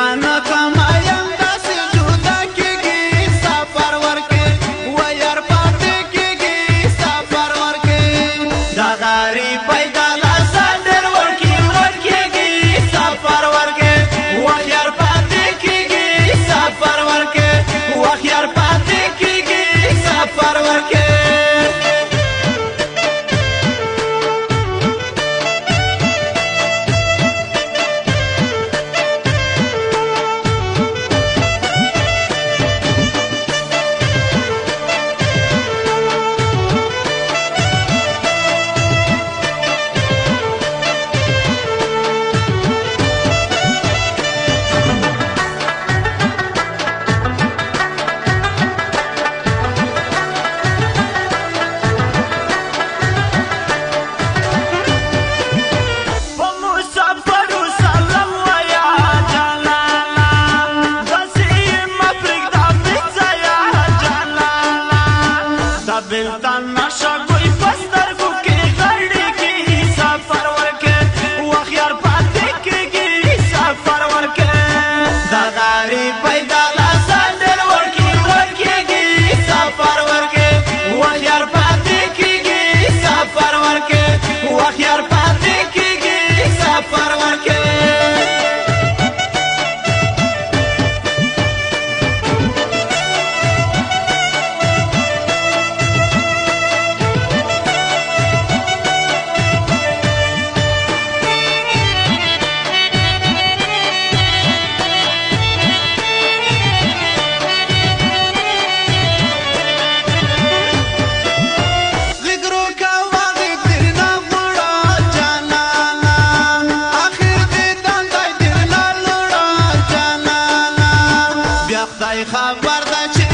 میلمانه کمایم داسې جدا کېږي سفر ورکې و یار پاتې کېږي سفر ورکې دا غریب پیدا لاسه ډېر ورکېږي سفر ورکې وخت یار پاتې کېږي سفر ورکې وخت یار پاتې کېږي سفر ورکې بلتان نشا کوئی پستر کو کی غړی کی سفر ورکه وخت یار پاتې کېږي سفر ورکه دا غریب پیدا لاسه ډېر ورکېږي سفر ورکه وخت یار پاتې کېږي سفر ورکه وخت یار پاتې کېږي سفر ورکه خبر ده